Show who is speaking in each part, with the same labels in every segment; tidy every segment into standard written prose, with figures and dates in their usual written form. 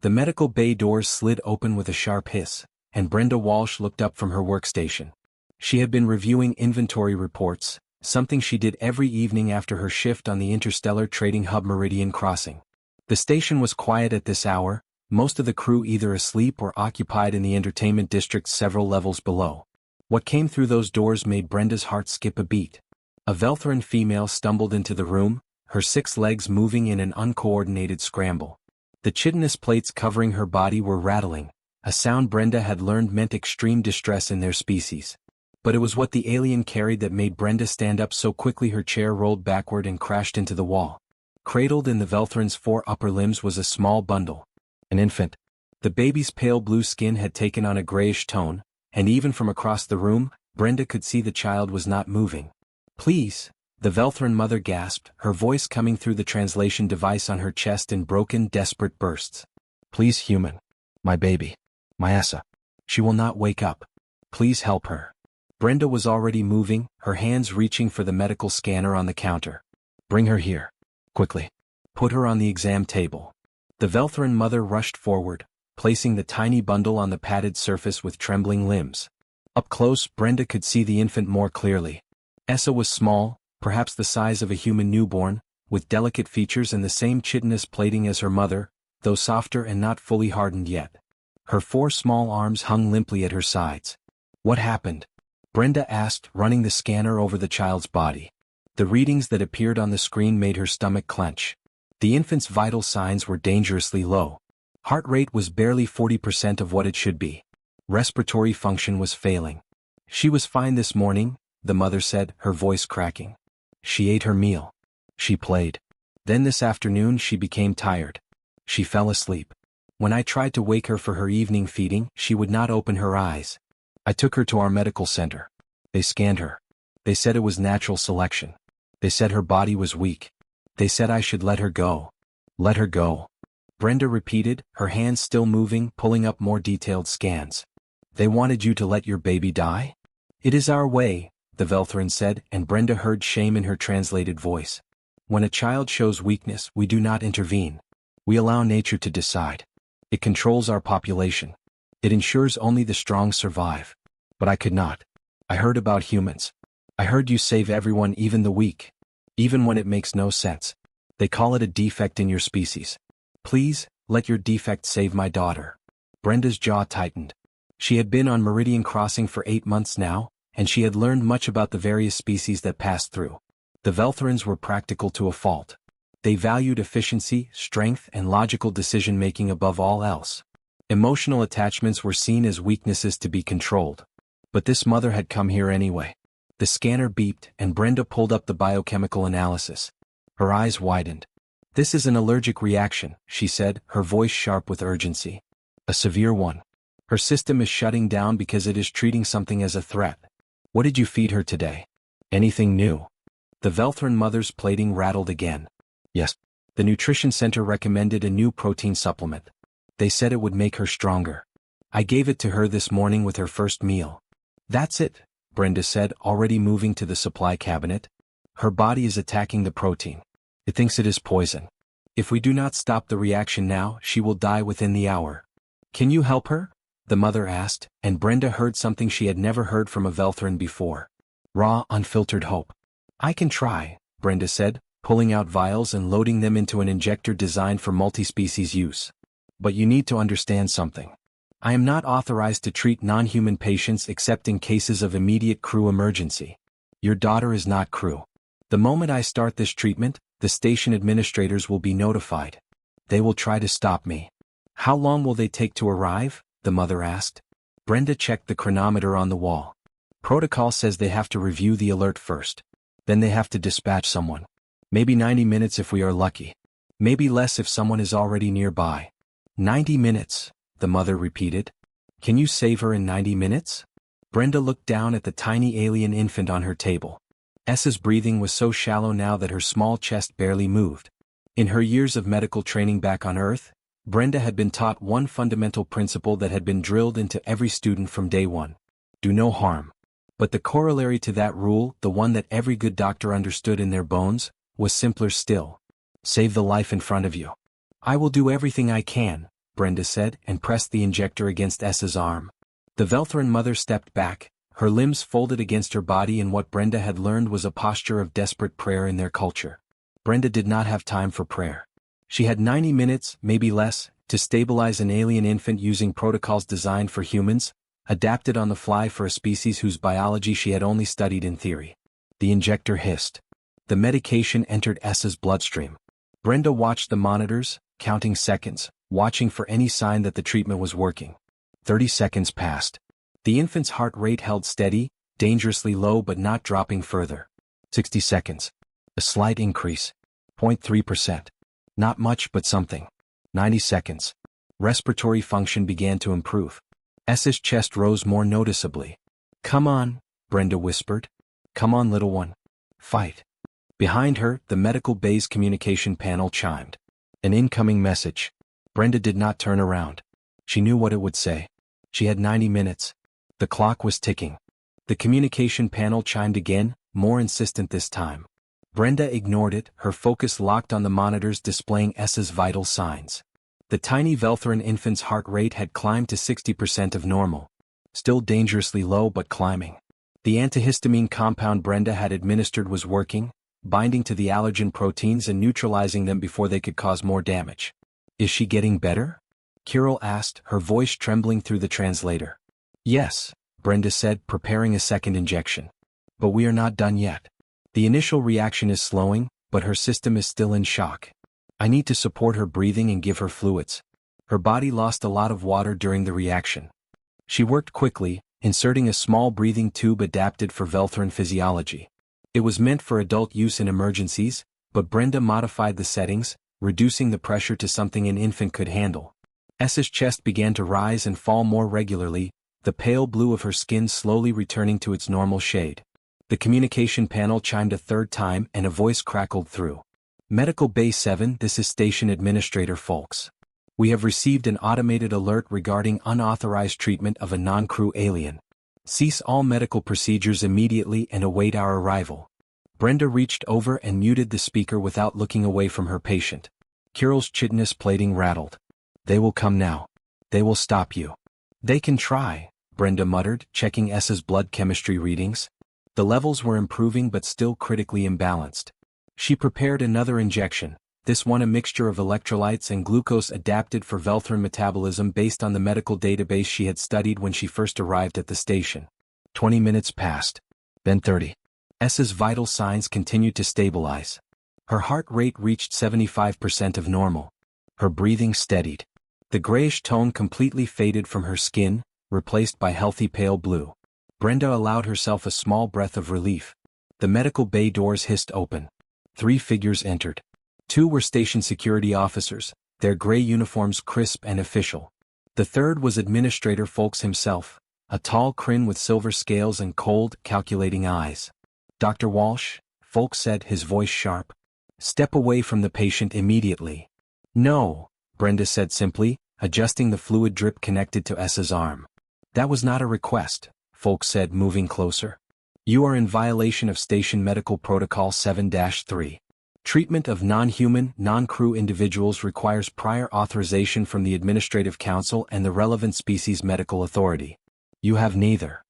Speaker 1: The medical bay doors slid open with a sharp hiss, and Brenda Walsh looked up from her workstation. She had been reviewing inventory reports, something she did every evening after her shift on the interstellar trading hub Meridian Crossing. The station was quiet at this hour, most of the crew either asleep or occupied in the entertainment district several levels below. What came through those doors made Brenda's heart skip a beat. A Velthran female stumbled into the room, her 6 legs moving in an uncoordinated scramble. The chitinous plates covering her body were rattling, a sound Brenda had learned meant extreme distress in their species. But it was what the alien carried that made Brenda stand up so quickly her chair rolled backward and crashed into the wall. Cradled in the Velthran's 4 upper limbs was a small bundle. An infant. The baby's pale blue skin had taken on a grayish tone, and even from across the room, Brenda could see the child was not moving. "Please," the Velthran mother gasped, her voice coming through the translation device on her chest in broken, desperate bursts. "Please, human. My baby. My Essa. She will not wake up. Please help her." Brenda was already moving, her hands reaching for the medical scanner on the counter. "Bring her here. Quickly. Put her on the exam table." The Velthran mother rushed forward, placing the tiny bundle on the padded surface with trembling limbs. Up close, Brenda could see the infant more clearly. Essa was small, perhaps the size of a human newborn, with delicate features and the same chitinous plating as her mother, though softer and not fully hardened yet. Her 4 small arms hung limply at her sides. "What happened?" Brenda asked, running the scanner over the child's body. The readings that appeared on the screen made her stomach clench. The infant's vital signs were dangerously low. Heart rate was barely 40% of what it should be. Respiratory function was failing. "She was fine this morning," the mother said, her voice cracking. "She ate her meal. She played. Then this afternoon she became tired. She fell asleep. When I tried to wake her for her evening feeding, she would not open her eyes. I took her to our medical center. They scanned her. They said it was natural selection. They said her body was weak. They said I should let her go. Let her go." Brenda repeated, her hands still moving, pulling up more detailed scans. "They wanted you to let your baby die?" "It is our way," the Velthran said, and Brenda heard shame in her translated voice. "When a child shows weakness, we do not intervene. We allow nature to decide. It controls our population. It ensures only the strong survive. But I could not. I heard about humans. I heard you save everyone, even the weak. Even when it makes no sense. They call it a defect in your species. Please, let your defect save my daughter." Brenda's jaw tightened. She had been on Meridian Crossing for 8 months now, and she had learned much about the various species that passed through. The Velthrans were practical to a fault. They valued efficiency, strength, and logical decision-making above all else. Emotional attachments were seen as weaknesses to be controlled. But this mother had come here anyway. The scanner beeped, and Brenda pulled up the biochemical analysis. Her eyes widened. "This is an allergic reaction," she said, her voice sharp with urgency. "A severe one. Her system is shutting down because it is treating something as a threat." "What did you feed her today? Anything new?" The Velthran mother's plating rattled again. "Yes. The nutrition center recommended a new protein supplement. They said it would make her stronger. I gave it to her this morning with her first meal." "That's it," Brenda said, already moving to the supply cabinet. "Her body is attacking the protein. It thinks it is poison. If we do not stop the reaction now, she will die within the hour." "Can you help her?" the mother asked, and Brenda heard something she had never heard from a Velthran before. Raw, unfiltered hope. "I can try," Brenda said, pulling out vials and loading them into an injector designed for multi-species use. "But you need to understand something. I am not authorized to treat non-human patients except in cases of immediate crew emergency. Your daughter is not crew. The moment I start this treatment, the station administrators will be notified. They will try to stop me." "How long will they take to arrive?" the mother asked. Brenda checked the chronometer on the wall. "Protocol says they have to review the alert first. Then they have to dispatch someone. Maybe 90 minutes if we are lucky. Maybe less if someone is already nearby." 90 minutes, the mother repeated. "Can you save her in 90 minutes? Brenda looked down at the tiny alien infant on her table. Essa's breathing was so shallow now that her small chest barely moved. In her years of medical training back on Earth, Brenda had been taught one fundamental principle that had been drilled into every student from day one. Do no harm. But the corollary to that rule, the one that every good doctor understood in their bones, was simpler still. Save the life in front of you. "I will do everything I can," Brenda said, and pressed the injector against S's arm. The Velthran mother stepped back, her limbs folded against her body in what Brenda had learned was a posture of desperate prayer in their culture. Brenda did not have time for prayer. She had 90 minutes, maybe less, to stabilize an alien infant using protocols designed for humans, adapted on the fly for a species whose biology she had only studied in theory. The injector hissed. The medication entered S's bloodstream. Brenda watched the monitors, counting seconds, watching for any sign that the treatment was working. 30 seconds passed. The infant's heart rate held steady, dangerously low but not dropping further. 60 seconds. A slight increase. 0.3%. Not much but something. 90 seconds. Respiratory function began to improve. S's chest rose more noticeably. "Come on," Brenda whispered. "Come on, little one. Fight." Behind her, the medical bay's communication panel chimed. An incoming message. Brenda did not turn around. She knew what it would say. She had 90 minutes. The clock was ticking. The communication panel chimed again, more insistent this time. Brenda ignored it, her focus locked on the monitors displaying S's vital signs. The tiny Velthran infant's heart rate had climbed to 60% of normal. Still dangerously low but climbing. The antihistamine compound Brenda had administered was working, binding to the allergen proteins and neutralizing them before they could cause more damage. "Is she getting better?" Kirill asked, her voice trembling through the translator. "Yes," Brenda said, preparing a second injection. "But we are not done yet. The initial reaction is slowing, but her system is still in shock. I need to support her breathing and give her fluids. Her body lost a lot of water during the reaction." She worked quickly, inserting a small breathing tube adapted for Velthran physiology. It was meant for adult use in emergencies, but Brenda modified the settings, reducing the pressure to something an infant could handle. S's chest began to rise and fall more regularly, the pale blue of her skin slowly returning to its normal shade. The communication panel chimed a third time and a voice crackled through. "Medical Bay 7, this is Station Administrator Folks. We have received an automated alert regarding unauthorized treatment of a non-crew alien. Cease all medical procedures immediately and await our arrival." Brenda reached over and muted the speaker without looking away from her patient. Kirill's chitinous plating rattled. "They will come now. They will stop you." "They can try," Brenda muttered, checking S's blood chemistry readings. The levels were improving but still critically imbalanced. She prepared another injection, this one a mixture of electrolytes and glucose adapted for Velthran metabolism based on the medical database she had studied when she first arrived at the station. 20 minutes passed. Then 30. S's vital signs continued to stabilize. Her heart rate reached 75% of normal. Her breathing steadied. The grayish tone completely faded from her skin, replaced by healthy pale blue. Brenda allowed herself a small breath of relief. The medical bay doors hissed open. 3 figures entered. 2 were station security officers, their gray uniforms crisp and official. The third was Administrator Folks himself, a tall Kryn with silver scales and cold, calculating eyes. "Dr. Walsh," Folks said, his voice sharp. "Step away from the patient immediately." "No," Brenda said simply, adjusting the fluid drip connected to S's arm. "That was not a request," Folks said, moving closer. "You are in violation of Station Medical Protocol 7-3. Treatment of non-human, non-crew individuals requires prior authorization from the Administrative Council and the relevant species medical authority. You have neither."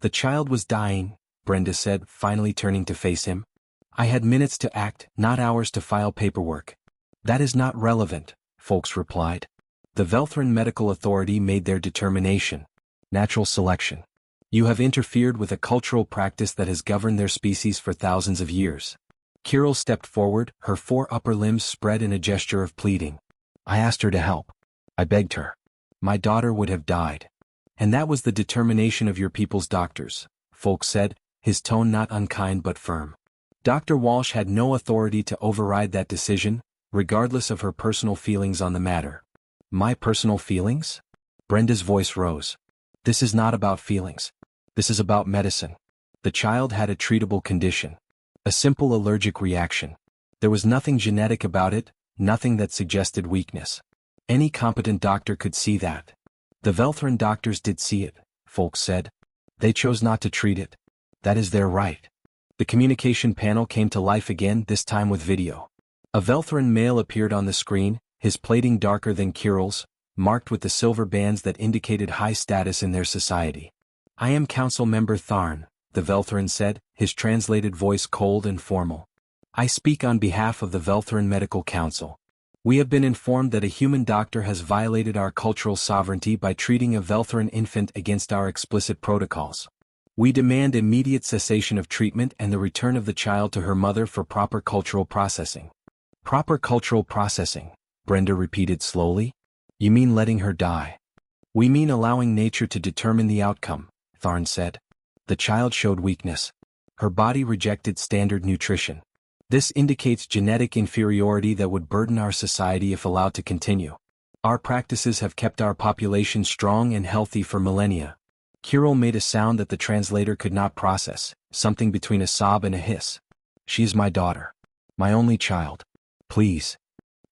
Speaker 1: "The child was dying," Brenda said, finally turning to face him. "I had minutes to act, not hours to file paperwork." "That is not relevant," Folks replied. "The Velthran Medical Authority made their determination. Natural selection. You have interfered with a cultural practice that has governed their species for thousands of years." Kirill stepped forward, her 4 upper limbs spread in a gesture of pleading. "I asked her to help. I begged her. My daughter would have died. And that was the determination of your people's doctors," Folks said, his tone not unkind but firm. Dr. Walsh had no authority to override that decision, regardless of her personal feelings on the matter. "My personal feelings?" Brenda's voice rose. "This is not about feelings. This is about medicine. The child had a treatable condition. A simple allergic reaction. There was nothing genetic about it, nothing that suggested weakness. Any competent doctor could see that. The Velthran doctors did see it," Folks said. "They chose not to treat it. That is their right." The communication panel came to life again, this time with video. A Velthran male appeared on the screen, his plating darker than Kirill's, marked with the silver bands that indicated high status in their society. "I am Council Member Tharn," the Veltharan said, his translated voice cold and formal. "I speak on behalf of the Veltharan Medical Council. We have been informed that a human doctor has violated our cultural sovereignty by treating a Veltharan infant against our explicit protocols. We demand immediate cessation of treatment and the return of the child to her mother for proper cultural processing." "Proper cultural processing," Brenda repeated slowly. "You mean letting her die?" "We mean allowing nature to determine the outcome," Tharn said. The child showed weakness. Her body rejected standard nutrition. This indicates genetic inferiority that would burden our society if allowed to continue. Our practices have kept our population strong and healthy for millennia. Kirill made a sound that the translator could not process, something between a sob and a hiss. "She is my daughter. My only child. Please."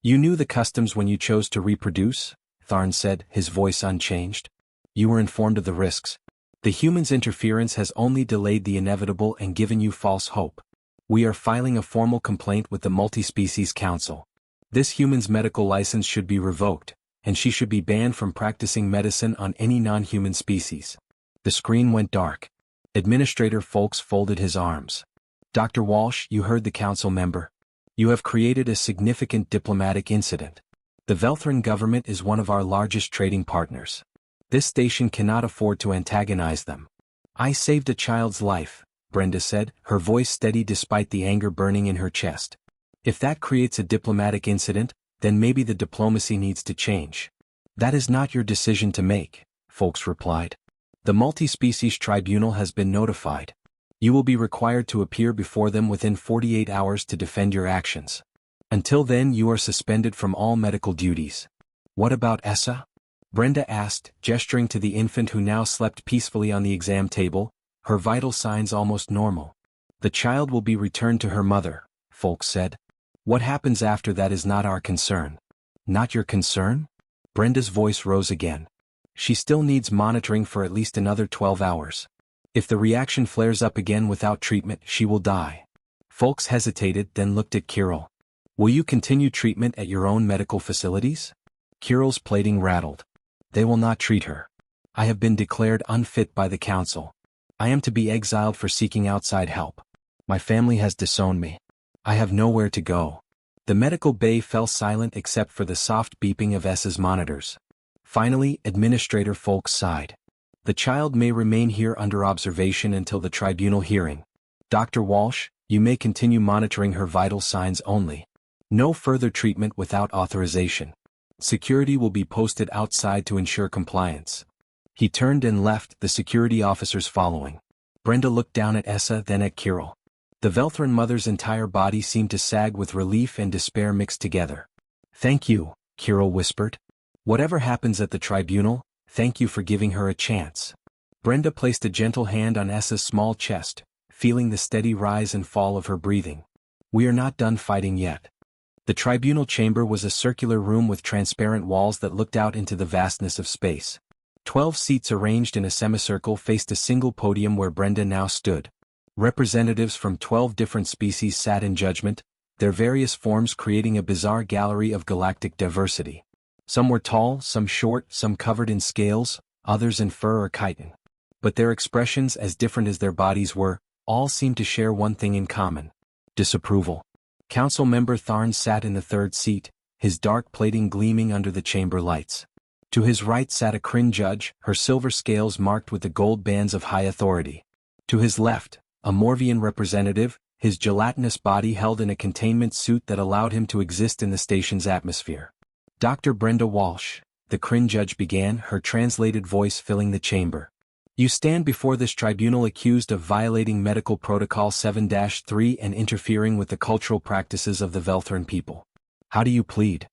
Speaker 1: "You knew the customs when you chose to reproduce?" Tharn said, his voice unchanged. "You were informed of the risks. The human's interference has only delayed the inevitable and given you false hope. We are filing a formal complaint with the Multi-Species Council. This human's medical license should be revoked, and she should be banned from practicing medicine on any non-human species." The screen went dark. Administrator Folks folded his arms. "Dr. Walsh, you heard the council member. You have created a significant diplomatic incident. The Veltharan government is one of our largest trading partners. This station cannot afford to antagonize them." "I saved a child's life," Brenda said, her voice steady despite the anger burning in her chest. "If that creates a diplomatic incident, then maybe the diplomacy needs to change." "That is not your decision to make," Folks replied. "The Multi-Species Tribunal has been notified. You will be required to appear before them within 48 hours to defend your actions. Until then you are suspended from all medical duties." "What about Essa?" Brenda asked, gesturing to the infant who now slept peacefully on the exam table, her vital signs almost normal. "The child will be returned to her mother," Folks said. "What happens after that is not our concern." "Not your concern?" Brenda's voice rose again. "She still needs monitoring for at least another 12 hours. If the reaction flares up again without treatment, she will die." Folks hesitated, then looked at Kirill. "Will you continue treatment at your own medical facilities?" Kirill's plating rattled. "They will not treat her. I have been declared unfit by the council. I am to be exiled for seeking outside help. My family has disowned me. I have nowhere to go." The medical bay fell silent except for the soft beeping of S's monitors. Finally, Administrator Folks sighed. "The child may remain here under observation until the tribunal hearing. Dr. Walsh, you may continue monitoring her vital signs only. No further treatment without authorization. Security will be posted outside to ensure compliance." He turned and left, the security officers following. Brenda looked down at Essa, then at Kirill. The Veltharan mother's entire body seemed to sag with relief and despair mixed together. "Thank you," Kirill whispered. "Whatever happens at the tribunal, thank you for giving her a chance." Brenda placed a gentle hand on Essa's small chest, feeling the steady rise and fall of her breathing. "We are not done fighting yet." The tribunal chamber was a circular room with transparent walls that looked out into the vastness of space. 12 seats arranged in a semicircle faced a single podium where Brenda now stood. Representatives from 12 different species sat in judgment, their various forms creating a bizarre gallery of galactic diversity. Some were tall, some short, some covered in scales, others in fur or chitin. But their expressions, as different as their bodies were, all seemed to share one thing in common: disapproval. Council Member Tharn sat in the third seat, his dark plating gleaming under the chamber lights. To his right sat a Kryn judge, her silver scales marked with the gold bands of high authority. To his left, a Morvian representative, his gelatinous body held in a containment suit that allowed him to exist in the station's atmosphere. "Dr. Brenda Walsh," the Kryn judge began, her translated voice filling the chamber. "You stand before this tribunal accused of violating Medical Protocol 7-3 and interfering with the cultural practices of the Veltharan people. How do you plead?"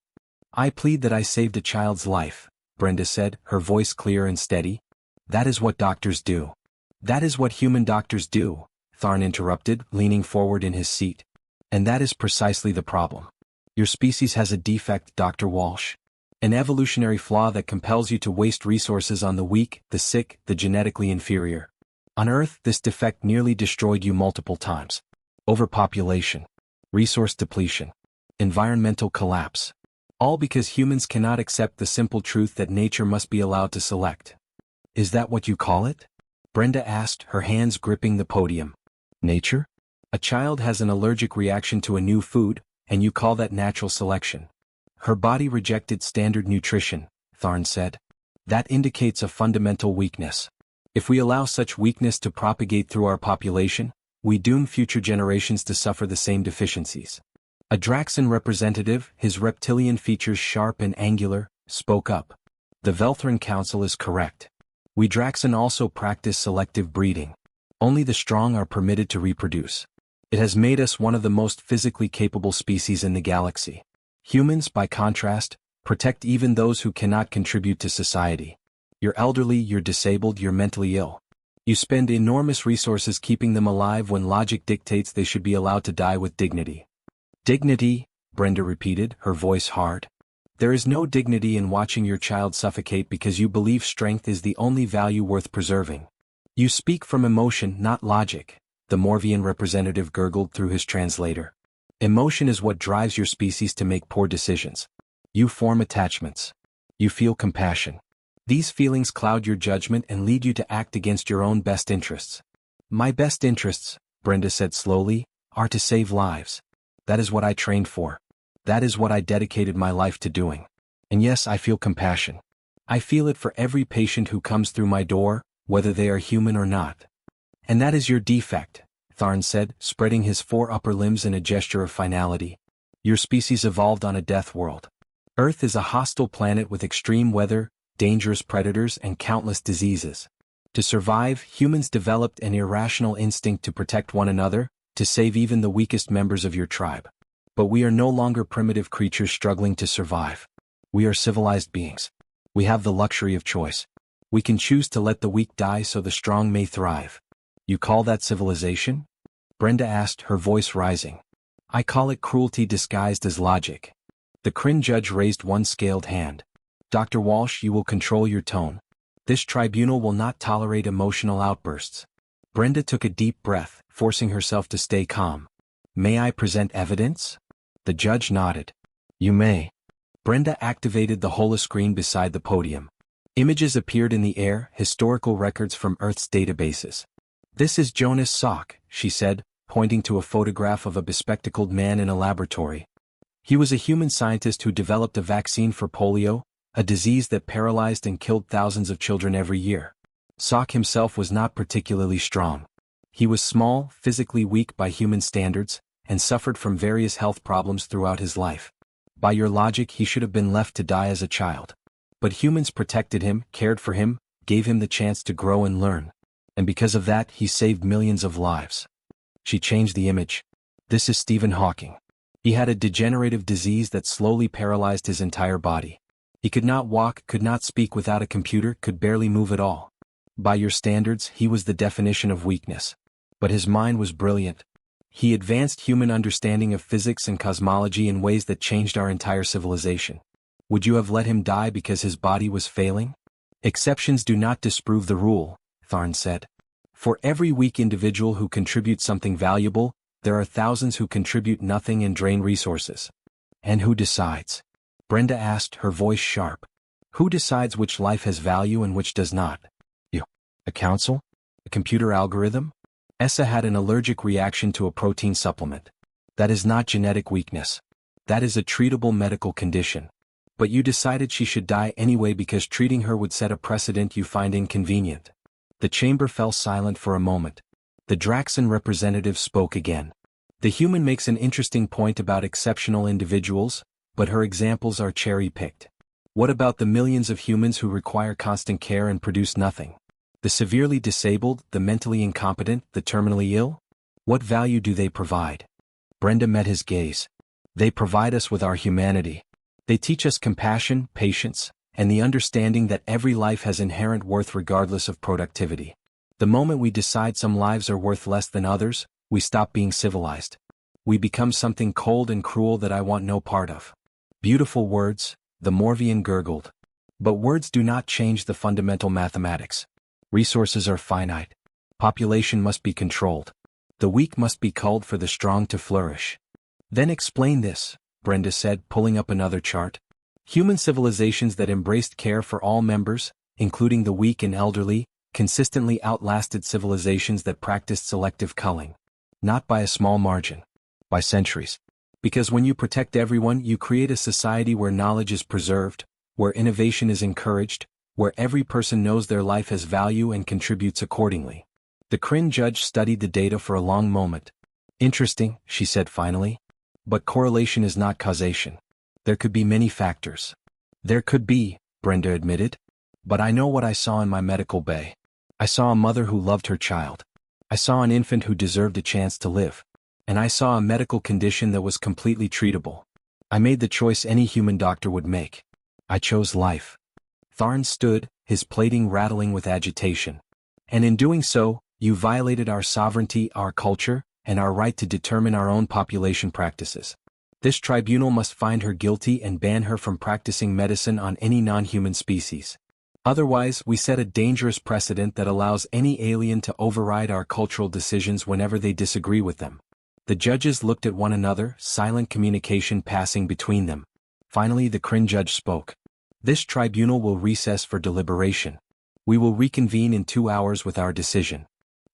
Speaker 1: "I plead that I saved a child's life," Brenda said, her voice clear and steady. "That is what doctors do." "That is what human doctors do," Tharn interrupted, leaning forward in his seat. "And that is precisely the problem. Your species has a defect, Dr. Walsh. An evolutionary flaw that compels you to waste resources on the weak, the sick, the genetically inferior. On Earth, this defect nearly destroyed you multiple times. Overpopulation, resource depletion, environmental collapse. All because humans cannot accept the simple truth that nature must be allowed to select. Is that what you call it? Brenda asked, her hands gripping the podium. Nature? A child has an allergic reaction to a new food, and you call that natural selection. Her body rejected standard nutrition, Tharn said. That indicates a fundamental weakness. If we allow such weakness to propagate through our population, we doom future generations to suffer the same deficiencies. A Draxan representative, his reptilian features sharp and angular, spoke up. The Velthran Council is correct. We Draxan also practice selective breeding. Only the strong are permitted to reproduce. It has made us one of the most physically capable species in the galaxy. Humans, by contrast, protect even those who cannot contribute to society. You're elderly, you're disabled, you're mentally ill. You spend enormous resources keeping them alive when logic dictates they should be allowed to die with dignity. Dignity, Brenda repeated, her voice hard. There is no dignity in watching your child suffocate because you believe strength is the only value worth preserving. You speak from emotion, not logic, the Morvian representative gurgled through his translator. Emotion is what drives your species to make poor decisions. You form attachments. You feel compassion. These feelings cloud your judgment and lead you to act against your own best interests. My best interests, Brenda said slowly, are to save lives. That is what I trained for. That is what I dedicated my life to doing. And yes, I feel compassion. I feel it for every patient who comes through my door, whether they are human or not. And that is your defect, Tharn said, spreading his 4 upper limbs in a gesture of finality. Your species evolved on a death world. Earth is a hostile planet with extreme weather, dangerous predators, and countless diseases. To survive, humans developed an irrational instinct to protect one another, to save even the weakest members of your tribe. But we are no longer primitive creatures struggling to survive. We are civilized beings. We have the luxury of choice. We can choose to let the weak die so the strong may thrive. You call that civilization? Brenda asked, her voice rising. I call it cruelty disguised as logic. The Kryn judge raised one scaled hand. Dr. Walsh, you will control your tone. This tribunal will not tolerate emotional outbursts. Brenda took a deep breath, forcing herself to stay calm. May I present evidence? The judge nodded. You may. Brenda activated the holoscreen beside the podium. Images appeared in the air, historical records from Earth's databases. This is Jonas Salk, she said, pointing to a photograph of a bespectacled man in a laboratory. He was a human scientist who developed a vaccine for polio, a disease that paralyzed and killed thousands of children every year. Salk himself was not particularly strong. He was small, physically weak by human standards, and suffered from various health problems throughout his life. By your logic, he should have been left to die as a child. But humans protected him, cared for him, gave him the chance to grow and learn. And because of that, he saved millions of lives. She changed the image. This is Stephen Hawking. He had a degenerative disease that slowly paralyzed his entire body. He could not walk, could not speak without a computer, could barely move at all. By your standards, he was the definition of weakness. But his mind was brilliant. He advanced human understanding of physics and cosmology in ways that changed our entire civilization. Would you have let him die because his body was failing? Exceptions do not disprove the rule, Tharn said. For every weak individual who contributes something valuable, there are thousands who contribute nothing and drain resources. And who decides? Brenda asked, her voice sharp. Who decides which life has value and which does not? You. A council? A computer algorithm? Essa had an allergic reaction to a protein supplement. That is not genetic weakness. That is a treatable medical condition. But you decided she should die anyway because treating her would set a precedent you find inconvenient. The chamber fell silent for a moment. The Draxan representative spoke again. The human makes an interesting point about exceptional individuals, but her examples are cherry-picked. What about the millions of humans who require constant care and produce nothing? The severely disabled, the mentally incompetent, the terminally ill? What value do they provide? Brenda met his gaze. They provide us with our humanity. They teach us compassion, patience, and the understanding that every life has inherent worth regardless of productivity. The moment we decide some lives are worth less than others, we stop being civilized. We become something cold and cruel that I want no part of. Beautiful words, the Morvian gurgled. But words do not change the fundamental mathematics. Resources are finite. Population must be controlled. The weak must be culled for the strong to flourish. Then explain this, Brenda said, pulling up another chart. Human civilizations that embraced care for all members, including the weak and elderly, consistently outlasted civilizations that practiced selective culling. Not by a small margin. By centuries. Because when you protect everyone, you create a society where knowledge is preserved, where innovation is encouraged, where every person knows their life has value and contributes accordingly. The Kryn judge studied the data for a long moment. Interesting, she said finally. But correlation is not causation. There could be many factors. There could be, Brenda admitted. But I know what I saw in my medical bay. I saw a mother who loved her child. I saw an infant who deserved a chance to live. And I saw a medical condition that was completely treatable. I made the choice any human doctor would make. I chose life. Tharn stood, his plating rattling with agitation. And in doing so, you violated our sovereignty, our culture, and our right to determine our own population practices. This tribunal must find her guilty and ban her from practicing medicine on any non-human species. Otherwise, we set a dangerous precedent that allows any alien to override our cultural decisions whenever they disagree with them. The judges looked at one another, silent communication passing between them. Finally, the Kryn judge spoke. This tribunal will recess for deliberation. We will reconvene in 2 hours with our decision.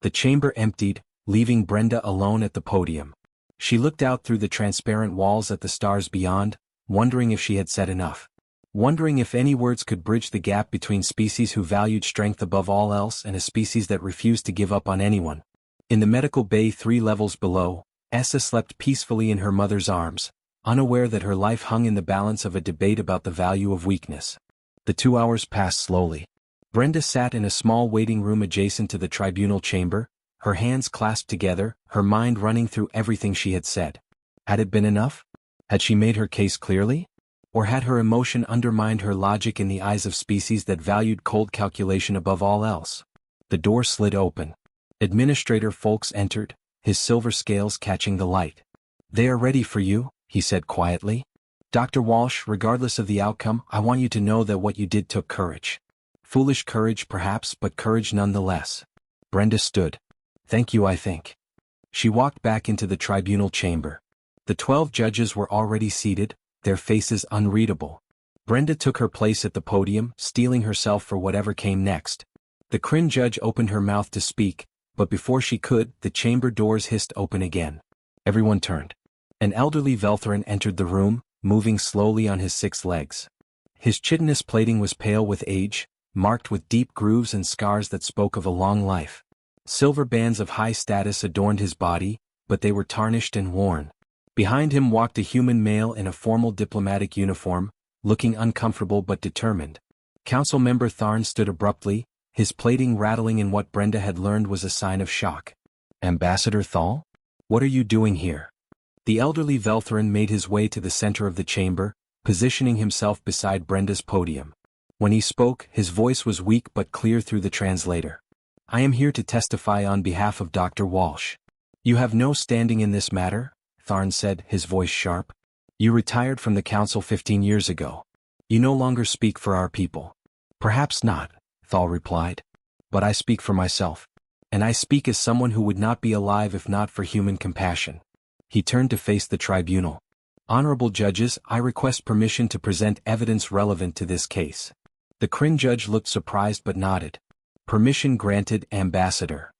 Speaker 1: The chamber emptied, leaving Brenda alone at the podium. She looked out through the transparent walls at the stars beyond, wondering if she had said enough. Wondering if any words could bridge the gap between species who valued strength above all else and a species that refused to give up on anyone. In the medical bay 3 levels below, Essa slept peacefully in her mother's arms, unaware that her life hung in the balance of a debate about the value of weakness. The 2 hours passed slowly. Brenda sat in a small waiting room adjacent to the tribunal chamber, her hands clasped together, her mind running through everything she had said. Had it been enough? Had she made her case clearly? Or had her emotion undermined her logic in the eyes of species that valued cold calculation above all else? The door slid open. Administrator Folks entered, his silver scales catching the light. "They are ready for you," he said quietly. "Dr. Walsh, regardless of the outcome, I want you to know that what you did took courage. Foolish courage perhaps, but courage nonetheless." Brenda stood. "Thank you, I think." She walked back into the tribunal chamber. The 12 judges were already seated, their faces unreadable. Brenda took her place at the podium, steeling herself for whatever came next. The Kryn judge opened her mouth to speak, but before she could, the chamber doors hissed open again. Everyone turned. An elderly Veltherin entered the room, moving slowly on his 6 legs. His chitinous plating was pale with age, marked with deep grooves and scars that spoke of a long life. Silver bands of high status adorned his body, but they were tarnished and worn. Behind him walked a human male in a formal diplomatic uniform, looking uncomfortable but determined. Council member Tharn stood abruptly, his plating rattling in what Brenda had learned was a sign of shock. "Ambassador Thal? What are you doing here?" The elderly Veltherin made his way to the center of the chamber, positioning himself beside Brenda's podium. When he spoke, his voice was weak but clear through the translator. "I am here to testify on behalf of Dr. Walsh." "You have no standing in this matter," Tharn said, his voice sharp. "You retired from the council 15 years ago. You no longer speak for our people." "Perhaps not," Thal replied. "But I speak for myself. And I speak as someone who would not be alive if not for human compassion." He turned to face the tribunal. "Honorable judges, I request permission to present evidence relevant to this case." The Kryn judge looked surprised but nodded. "Permission granted, Ambassador."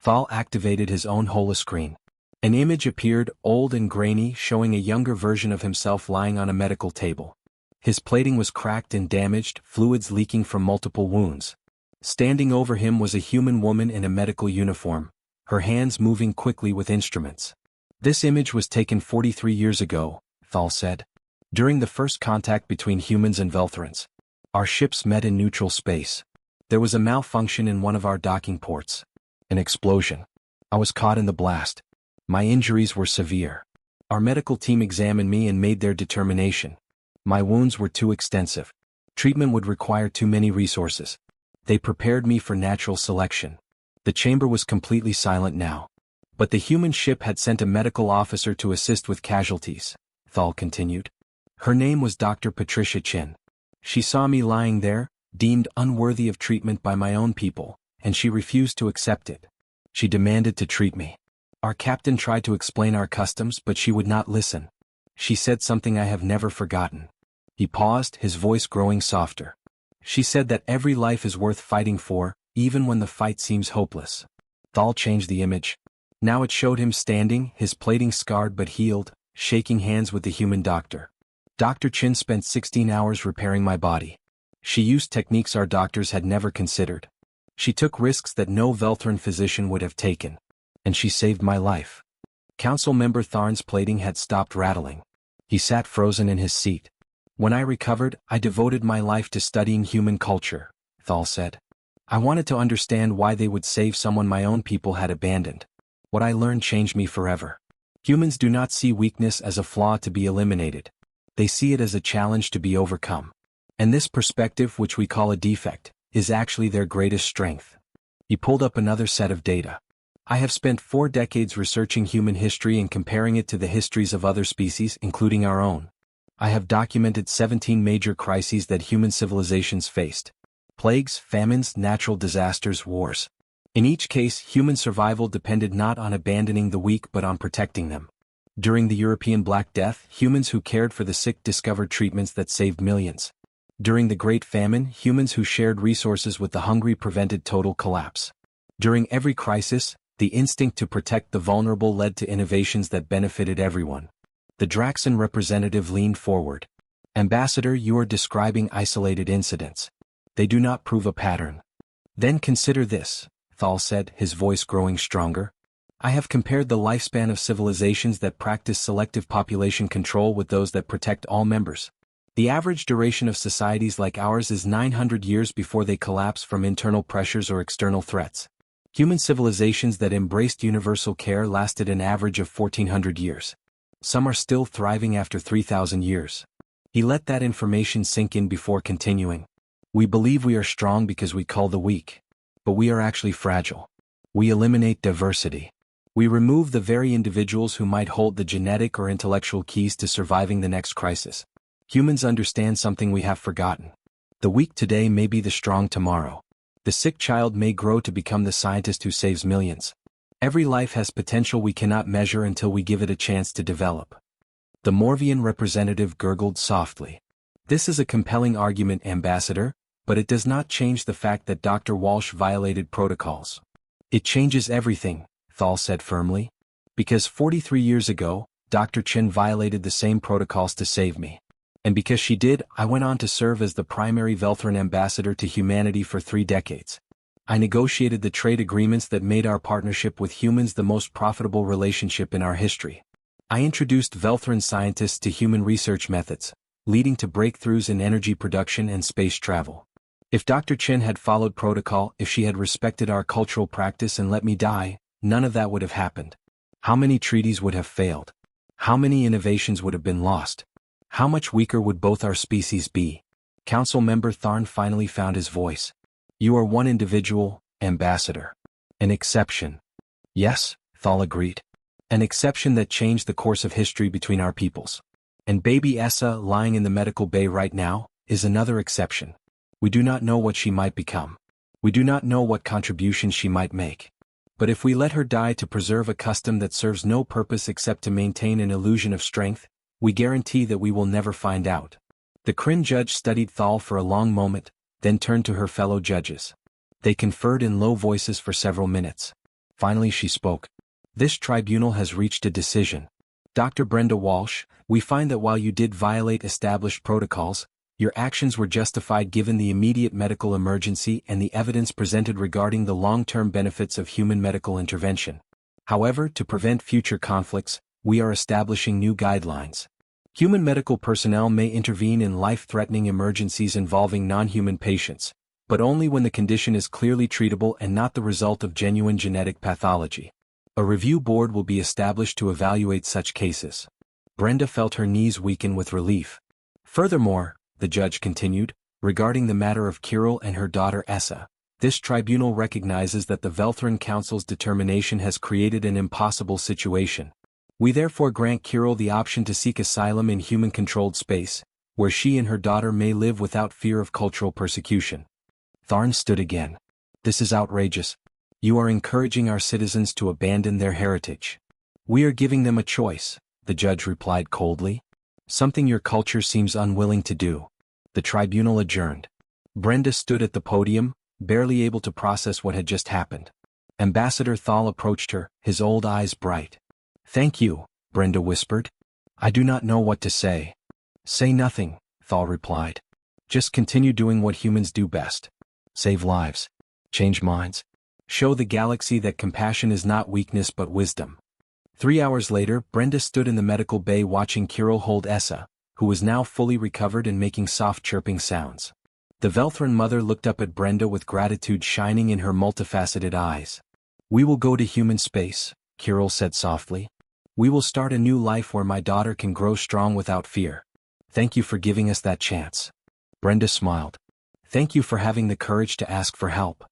Speaker 1: Thal activated his own holoscreen. An image appeared, old and grainy, showing a younger version of himself lying on a medical table. His plating was cracked and damaged, fluids leaking from multiple wounds. Standing over him was a human woman in a medical uniform, her hands moving quickly with instruments. "This image was taken 43 years ago," Thal said. "During the first contact between humans and Veltherins. Our ships met in neutral space. There was a malfunction in one of our docking ports. An explosion. I was caught in the blast. My injuries were severe. Our medical team examined me and made their determination. My wounds were too extensive. Treatment would require too many resources. They prepared me for natural selection." The chamber was completely silent now. "But the human ship had sent a medical officer to assist with casualties," Thal continued. "Her name was Dr. Patricia Chin. She saw me lying there, deemed unworthy of treatment by my own people, and she refused to accept it. She demanded to treat me. Our captain tried to explain our customs, but she would not listen. She said something I have never forgotten. He paused, his voice growing softer. She said that every life is worth fighting for, even when the fight seems hopeless. Thal changed the image. Now it showed him standing, his plating scarred but healed, shaking hands with the human doctor. Dr. Chin spent 16 hours repairing my body. She used techniques our doctors had never considered. She took risks that no Velthran physician would have taken. And she saved my life. Council member Tharn's plating had stopped rattling. He sat frozen in his seat. When I recovered, I devoted my life to studying human culture, Thal said. I wanted to understand why they would save someone my own people had abandoned. What I learned changed me forever. Humans do not see weakness as a flaw to be eliminated. They see it as a challenge to be overcome. And this perspective, which we call a defect, is actually their greatest strength. He pulled up another set of data. I have spent 4 decades researching human history and comparing it to the histories of other species, including our own. I have documented 17 major crises that human civilizations faced. Plagues, famines, natural disasters, wars. In each case, human survival depended not on abandoning the weak but on protecting them. During the European Black Death, humans who cared for the sick discovered treatments that saved millions. During the Great Famine, humans who shared resources with the hungry prevented total collapse. During every crisis, the instinct to protect the vulnerable led to innovations that benefited everyone. The Draxan representative leaned forward. Ambassador, you are describing isolated incidents. They do not prove a pattern. Then consider this, Thal said, his voice growing stronger. I have compared the lifespan of civilizations that practice selective population control with those that protect all members. The average duration of societies like ours is 900 years before they collapse from internal pressures or external threats. Human civilizations that embraced universal care lasted an average of 1400 years. Some are still thriving after 3,000 years. He let that information sink in before continuing. We believe we are strong because we cull the weak. But we are actually fragile. We eliminate diversity. We remove the very individuals who might hold the genetic or intellectual keys to surviving the next crisis. Humans understand something we have forgotten. The weak today may be the strong tomorrow. The sick child may grow to become the scientist who saves millions. Every life has potential we cannot measure until we give it a chance to develop. The Morvian representative gurgled softly. This is a compelling argument, Ambassador, but it does not change the fact that Dr. Walsh violated protocols. It changes everything, Thal said firmly. Because 43 years ago, Dr. Chin violated the same protocols to save me. And because she did, I went on to serve as the primary Velthran ambassador to humanity for 3 decades. I negotiated the trade agreements that made our partnership with humans the most profitable relationship in our history. I introduced Velthran scientists to human research methods, leading to breakthroughs in energy production and space travel. If Dr. Chin had followed protocol, if she had respected our cultural practice and let me die, none of that would have happened. How many treaties would have failed? How many innovations would have been lost? How much weaker would both our species be? Council member Tharn finally found his voice. You are one individual, Ambassador. An exception. Yes, Thal agreed. An exception that changed the course of history between our peoples. And baby Essa, lying in the medical bay right now, is another exception. We do not know what she might become. We do not know what contribution she might make. But if we let her die to preserve a custom that serves no purpose except to maintain an illusion of strength, we guarantee that we will never find out. The Kryn judge studied Thal for a long moment, then turned to her fellow judges. They conferred in low voices for several minutes. Finally she spoke. This tribunal has reached a decision. Dr. Brenda Walsh, we find that while you did violate established protocols, your actions were justified given the immediate medical emergency and the evidence presented regarding the long-term benefits of human medical intervention. However, to prevent future conflicts, we are establishing new guidelines. Human medical personnel may intervene in life-threatening emergencies involving non-human patients, but only when the condition is clearly treatable and not the result of genuine genetic pathology. A review board will be established to evaluate such cases. Brenda felt her knees weaken with relief. Furthermore, the judge continued, regarding the matter of Kirill and her daughter Essa, this tribunal recognizes that the Velthran Council's determination has created an impossible situation. We therefore grant Kirill the option to seek asylum in human-controlled space, where she and her daughter may live without fear of cultural persecution. Tharn stood again. This is outrageous. You are encouraging our citizens to abandon their heritage. We are giving them a choice, the judge replied coldly. Something your culture seems unwilling to do. The tribunal adjourned. Brenda stood at the podium, barely able to process what had just happened. Ambassador Thal approached her, his old eyes bright. "Thank you," Brenda whispered. "I do not know what to say." "Say nothing," Thal replied. "Just continue doing what humans do best. Save lives. Change minds. Show the galaxy that compassion is not weakness but wisdom." 3 hours later, Brenda stood in the medical bay watching Kirill hold Essa, who was now fully recovered and making soft chirping sounds. The Velthran mother looked up at Brenda with gratitude shining in her multifaceted eyes. "We will go to human space," Kirill said softly. "We will start a new life where my daughter can grow strong without fear. Thank you for giving us that chance." Brenda smiled. "Thank you for having the courage to ask for help."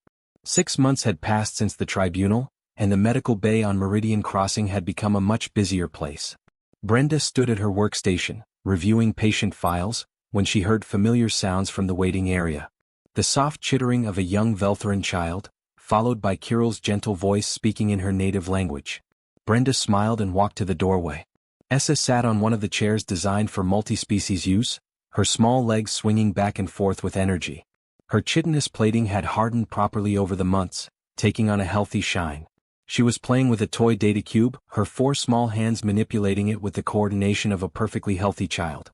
Speaker 1: 6 months had passed since the tribunal, and the medical bay on Meridian Crossing had become a much busier place. Brenda stood at her workstation, reviewing patient files, when she heard familiar sounds from the waiting area. The soft chittering of a young Velthran child, followed by Kirill's gentle voice speaking in her native language. Brenda smiled and walked to the doorway. Essa sat on one of the chairs designed for multi-species use, her small legs swinging back and forth with energy. Her chitinous plating had hardened properly over the months, taking on a healthy shine. She was playing with a toy data cube, her 4 small hands manipulating it with the coordination of a perfectly healthy child.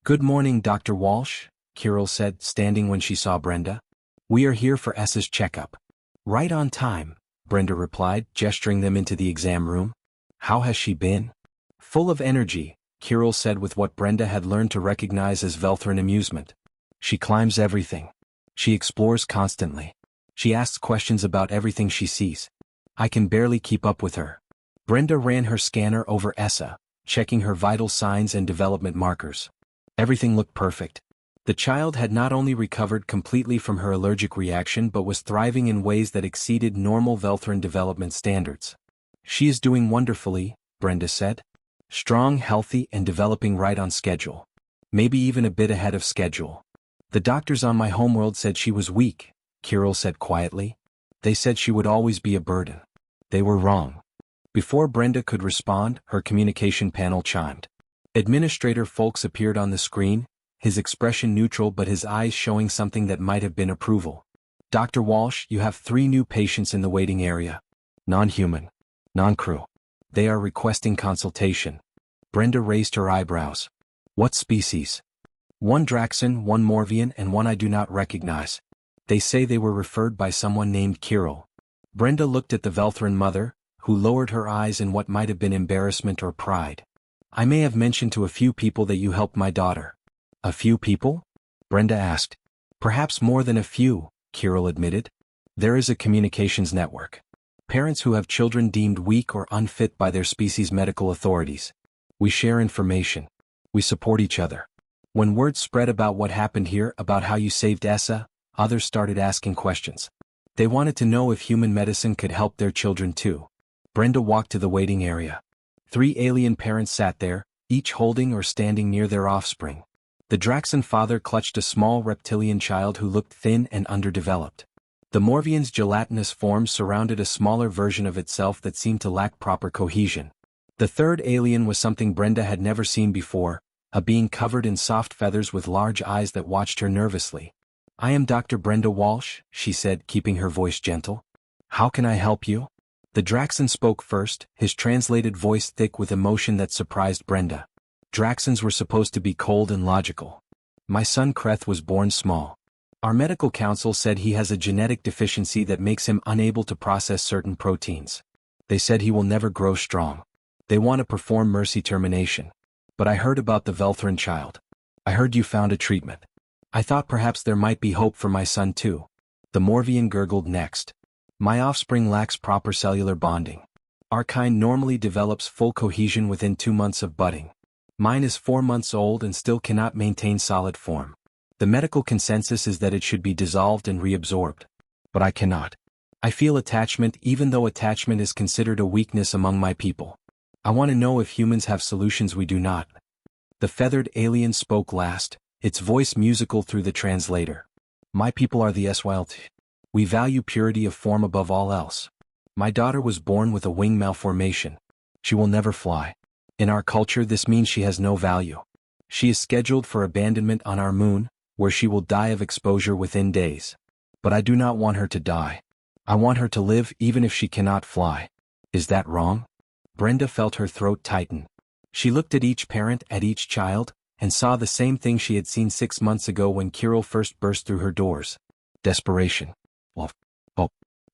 Speaker 1: "Good morning, Dr. Walsh," Kirill said, standing when she saw Brenda. "We are here for Essa's checkup." "Right on time," Brenda replied, gesturing them into the exam room. "How has she been?" "Full of energy," Kirill said with what Brenda had learned to recognize as Velthran amusement. "She climbs everything. She explores constantly. She asks questions about everything she sees. I can barely keep up with her." Brenda ran her scanner over Essa, checking her vital signs and development markers. Everything looked perfect. The child had not only recovered completely from her allergic reaction but was thriving in ways that exceeded normal Velthran development standards. "She is doing wonderfully," Brenda said. "Strong, healthy, and developing right on schedule. Maybe even a bit ahead of schedule." "The doctors on my homeworld said she was weak," Kirill said quietly. "They said she would always be a burden. They were wrong." Before Brenda could respond, her communication panel chimed. Administrator Folks appeared on the screen, his expression neutral but his eyes showing something that might have been approval. "Dr. Walsh, you have 3 new patients in the waiting area. Non-human. Non-crew. They are requesting consultation." Brenda raised her eyebrows. "What species?" "One Draxan, one Morvian, and one I do not recognize. They say they were referred by someone named Kirill." Brenda looked at the Velthran mother, who lowered her eyes in what might have been embarrassment or pride. "I may have mentioned to a few people that you helped my daughter." "A few people?" Brenda asked. "Perhaps more than a few," Kirill admitted. "There is a communications network. Parents who have children deemed weak or unfit by their species' medical authorities. We share information. We support each other." When word spread about what happened here, about how you saved Essa, others started asking questions. They wanted to know if human medicine could help their children too. Brenda walked to the waiting area. 3 alien parents sat there, each holding or standing near their offspring. The Draxan father clutched a small reptilian child who looked thin and underdeveloped. The Morvian's gelatinous form surrounded a smaller version of itself that seemed to lack proper cohesion. The 3rd alien was something Brenda had never seen before, a being covered in soft feathers with large eyes that watched her nervously. "I am Dr. Brenda Walsh," she said, keeping her voice gentle. "How can I help you?" The Draxan spoke first, his translated voice thick with emotion that surprised Brenda. Draxans were supposed to be cold and logical. "My son Kreth was born small. Our medical council said he has a genetic deficiency that makes him unable to process certain proteins. They said he will never grow strong. They want to perform mercy termination. But I heard about the Velthran child. I heard you found a treatment. I thought perhaps there might be hope for my son too." The Morvian gurgled next. "My offspring lacks proper cellular bonding. Our kind normally develops full cohesion within 2 months of budding. Mine is 4 months old and still cannot maintain solid form. The medical consensus is that it should be dissolved and reabsorbed. But I cannot. I feel attachment even though attachment is considered a weakness among my people. I want to know if humans have solutions we do not." The feathered alien spoke last, its voice musical through the translator. "My people are the SCI-FI. We value purity of form above all else. My daughter was born with a wing malformation. She will never fly. In our culture this means she has no value. She is scheduled for abandonment on our moon, where she will die of exposure within days. But I do not want her to die. I want her to live even if she cannot fly. Is that wrong? Brenda felt her throat tighten. She looked at each parent, at each child, and saw the same thing she had seen 6 months ago when Kirill first burst through her doors. Desperation. Oh.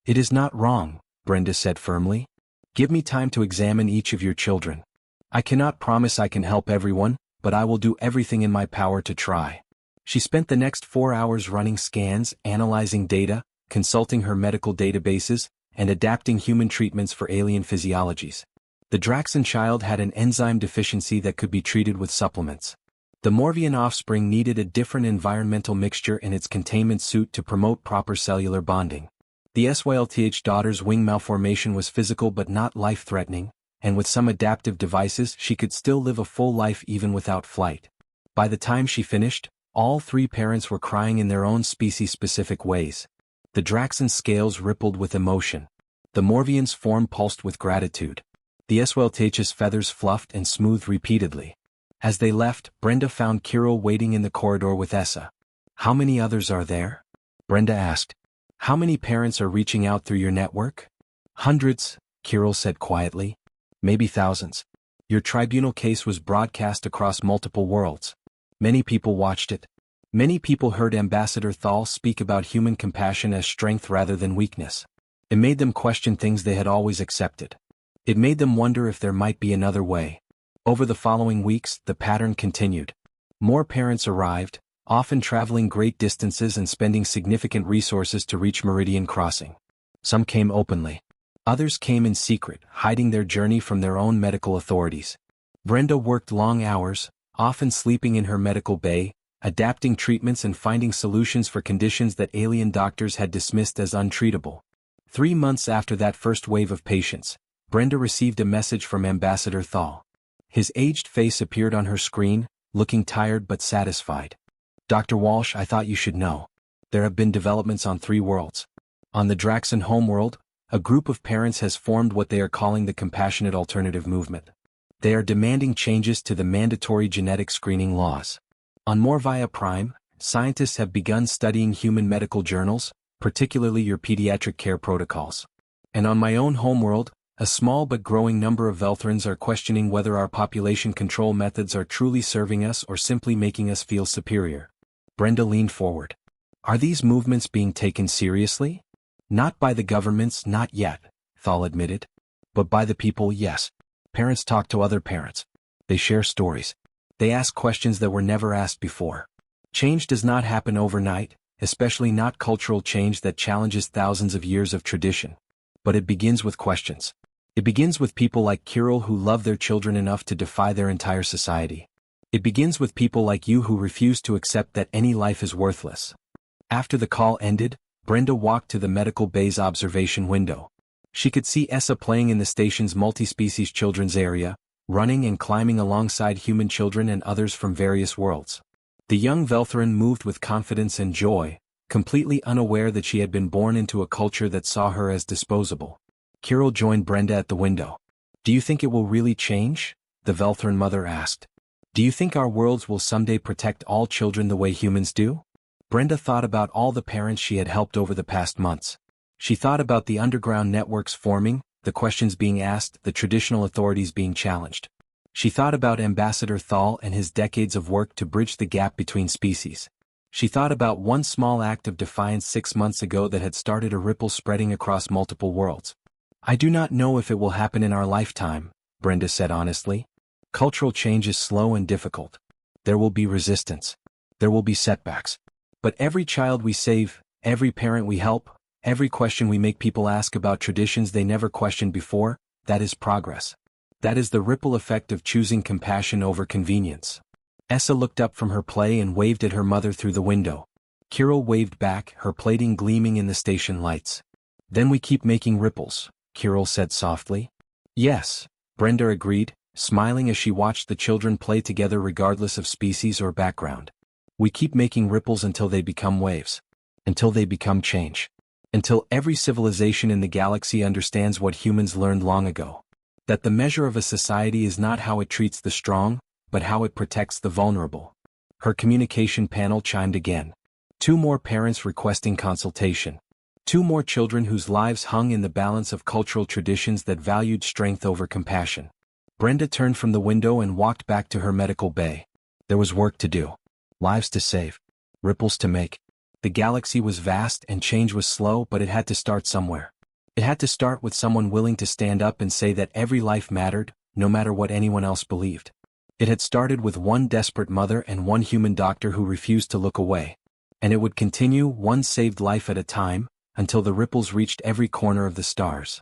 Speaker 1: It is not wrong, Brenda said firmly. Give me time to examine each of your children. I cannot promise I can help everyone, but I will do everything in my power to try. She spent the next 4 hours running scans, analyzing data, consulting her medical databases, and adapting human treatments for alien physiologies. The Draxan child had an enzyme deficiency that could be treated with supplements. The Morvian offspring needed a different environmental mixture in its containment suit to promote proper cellular bonding. The SCI-FI daughter's wing malformation was physical but not life-threatening, and with some adaptive devices she could still live a full life even without flight. By the time she finished, all 3 parents were crying in their own species-specific ways. The Draxan scales rippled with emotion. The Morvian's form pulsed with gratitude. The SCI-FI's feathers fluffed and smoothed repeatedly. As they left, Brenda found Kirill waiting in the corridor with Essa. How many others are there? Brenda asked. How many parents are reaching out through your network? Hundreds, Kirill said quietly. Maybe thousands. Your tribunal case was broadcast across multiple worlds. Many people watched it. Many people heard Ambassador Thal speak about human compassion as strength rather than weakness. It made them question things they had always accepted. It made them wonder if there might be another way. Over the following weeks, the pattern continued. More parents arrived, often traveling great distances and spending significant resources to reach Meridian Crossing. Some came openly. Others came in secret, hiding their journey from their own medical authorities. Brenda worked long hours, often sleeping in her medical bay, adapting treatments and finding solutions for conditions that alien doctors had dismissed as untreatable. 3 months after that first wave of patients, Brenda received a message from Ambassador Thal. His aged face appeared on her screen, looking tired but satisfied. Dr. Walsh, I thought you should know. There have been developments on 3 worlds. On the Draxan homeworld, a group of parents has formed what they are calling the Compassionate Alternative Movement. They are demanding changes to the mandatory genetic screening laws. On Morvia Prime, scientists have begun studying human medical journals, particularly your pediatric care protocols. And on my own homeworld, a small but growing number of Velthrans are questioning whether our population control methods are truly serving us or simply making us feel superior. Brenda leaned forward. Are these movements being taken seriously? Not by the governments, not yet, Thal admitted. But by the people, yes. Parents talk to other parents. They share stories. They ask questions that were never asked before. Change does not happen overnight, especially not cultural change that challenges thousands of years of tradition. But it begins with questions. It begins with people like Kirill who love their children enough to defy their entire society. It begins with people like you who refuse to accept that any life is worthless. After the call ended, Brenda walked to the medical bay's observation window. She could see Essa playing in the station's multi-species children's area, running and climbing alongside human children and others from various worlds. The young Velthran moved with confidence and joy, completely unaware that she had been born into a culture that saw her as disposable. Kirill joined Brenda at the window. Do you think it will really change? The Velthran mother asked. Do you think our worlds will someday protect all children the way humans do? Brenda thought about all the parents she had helped over the past months. She thought about the underground networks forming, the questions being asked, the traditional authorities being challenged. She thought about Ambassador Thal and his decades of work to bridge the gap between species. She thought about one small act of defiance 6 months ago that had started a ripple spreading across multiple worlds. I do not know if it will happen in our lifetime, Brenda said honestly. Cultural change is slow and difficult. There will be resistance. There will be setbacks. But every child we save, every parent we help, every question we make people ask about traditions they never questioned before, that is progress. That is the ripple effect of choosing compassion over convenience. Essa looked up from her play and waved at her mother through the window. Kirill waved back, her plating gleaming in the station lights. Then we keep making ripples, Kirill said softly. Yes, Brenda agreed, smiling as she watched the children play together regardless of species or background. We keep making ripples until they become waves. Until they become change. Until every civilization in the galaxy understands what humans learned long ago. That the measure of a society is not how it treats the strong, but how it protects the vulnerable. Her communication panel chimed again. 2 more parents requesting consultation. 2 more children whose lives hung in the balance of cultural traditions that valued strength over compassion. Brenda turned from the window and walked back to her medical bay. There was work to do. Lives to save. Ripples to make. The galaxy was vast and change was slow, but it had to start somewhere. It had to start with someone willing to stand up and say that every life mattered, no matter what anyone else believed. It had started with one desperate mother and one human doctor who refused to look away. And it would continue, one saved life at a time, until the ripples reached every corner of the stars.